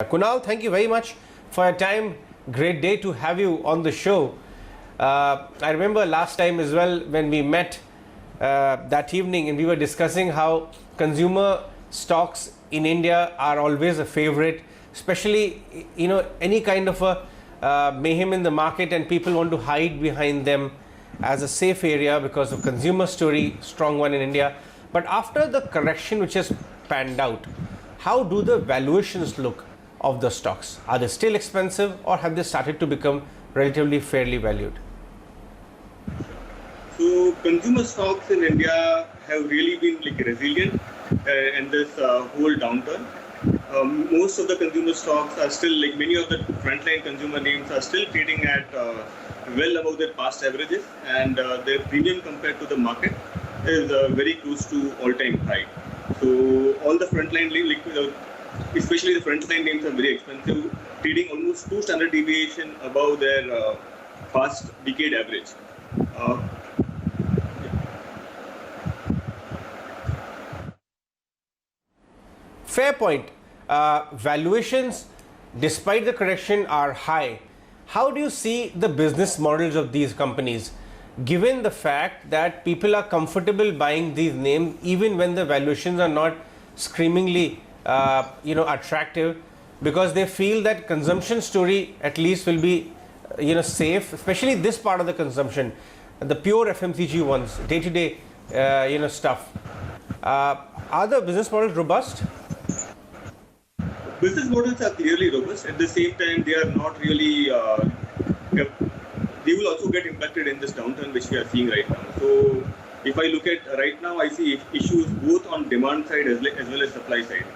Kunal, thank you very much for your time. Great day to have you on the show. I remember last time as well when we met that evening and we were discussing how consumer stocks in India are always a favorite, especially any kind of a mayhem in the market and people want to hide behind them as a safe area because of consumer story, strong one in India. But after the correction which has panned out, how do the valuations look of the stocks? Are they still expensive or have they started to become relatively fairly valued? So consumer stocks in India have really been resilient in this whole downturn. Most of the consumer stocks are still many of the frontline consumer names are still trading at well above their past averages, and their premium compared to the market is very close to all-time high. So all the frontline especially the frontline names are very expensive, trading almost 2 standard deviation above their past decade average. Fair point. Valuations, despite the correction, are high. How do you see the business models of these companies, given the fact that people are comfortable buying these names even when the valuations are not screamingly attractive, because they feel that consumption story at least will be safe, especially this part of the consumption, the pure FMCG ones, day-to-day stuff. Are the business models robust? Business models are clearly robust. At the same time, they are not really. They will also get impacted in this downturn which we are seeing right now. So, if I look at right now, I see issues both on demand side as well as supply side.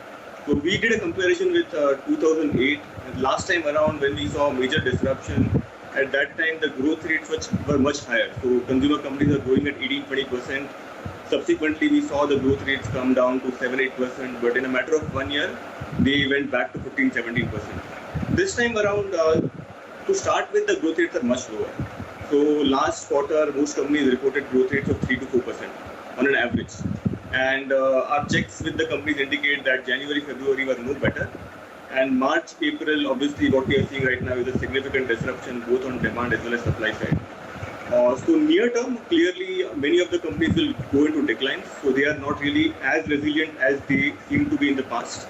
So, we did a comparison with 2008. Last time around, when we saw major disruption, at that time the growth rates were much higher. So, consumer companies are growing at 18-20%. Subsequently, we saw the growth rates come down to 7-8%, but in a matter of 1 year, they went back to 15-17%. This time around, to start with, the growth rates are much lower. So last quarter, most companies reported growth rates of 3 to 4% on an average. And our checks with the companies indicate that January, February were no better. And March, April, obviously what we are seeing right now is a significant disruption both on demand as well as supply side. So near term, clearly many of the companies will go into declines. So they are not really as resilient as they seem to be in the past.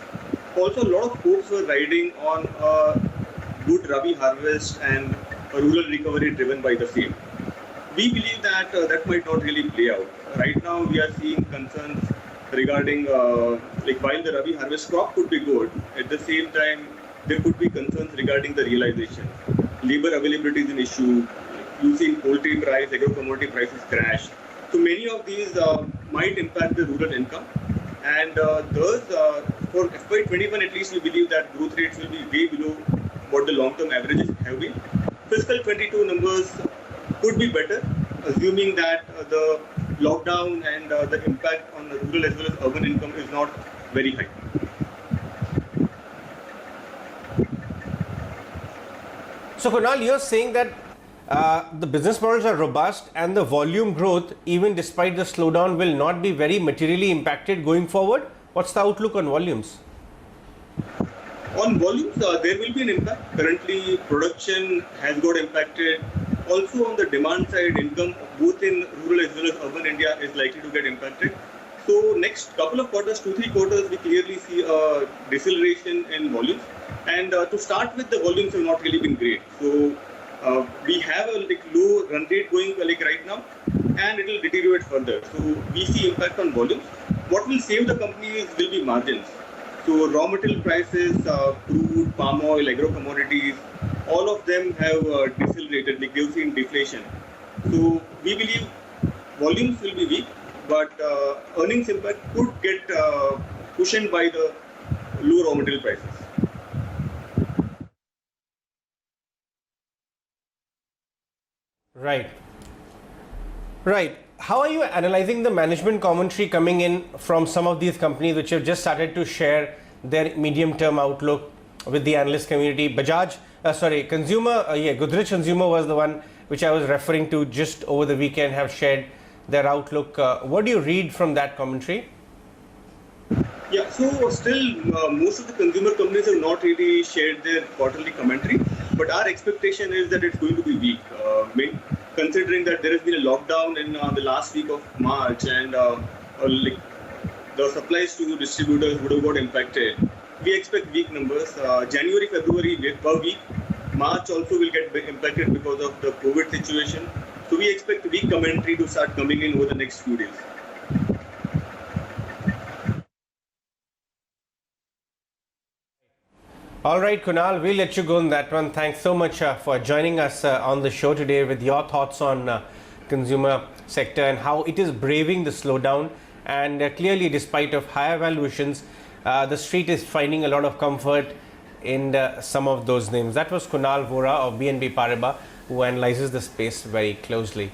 Also, a lot of folks were riding on a good Rabi harvest and a rural recovery driven by the same. We believe that that might not really play out. Right now, we are seeing concerns regarding while the Rabi harvest crop could be good, at the same time there could be concerns regarding the realization. Labor availability is an issue. You see poultry price, agro-commodity prices crash. So many of these might impact the rural income. And thus, for FY21 at least, we believe that growth rates will be way below what the long-term averages have been. Fiscal 22 numbers could be better, assuming that the lockdown and the impact on the rural as well as urban income is not very high. So Kunal, you're saying that the business models are robust and the volume growth, even despite the slowdown, will not be very materially impacted going forward. What's the outlook on volumes? On volumes, there will be an impact. Currently, production has got impacted. Also on the demand side, income both in rural as well as urban India is likely to get impacted. So next couple of quarters, 2-3 quarters, we clearly see a deceleration in volumes. And to start with, the volumes have not really been great. So we have a low run rate going right now, and it will deteriorate further. So we see impact on volumes. What will save the companies will be margins. So raw material prices, crude, palm oil, agro-commodities, all of them have decelerated, they've seen deflation. So we believe volumes will be weak, but earnings impact could get cushioned by the low raw material prices. Right. How are you analyzing the management commentary coming in from some of these companies which have just started to share their medium-term outlook with the analyst community? Godrej Consumer was the one which I was referring to just over the weekend, have shared their outlook. What do you read from that commentary? Yeah, So still, most of the consumer companies have not really shared their quarterly commentary, but our expectation is that it's going to be weak. Considering that there has been a lockdown in the last week of March and like the supplies to distributors would have got impacted. We expect weak numbers. January, February were weak. March also will get impacted because of the COVID situation. So we expect weak commentary to start coming in over the next few days. All right, Kunal, we'll let you go on that one. Thanks so much for joining us on the show today with your thoughts on consumer sector and how it is braving the slowdown. And clearly, despite of higher valuations, the street is finding a lot of comfort in some of those names. That was Kunal Vora of BNP Paribas, who analyzes the space very closely.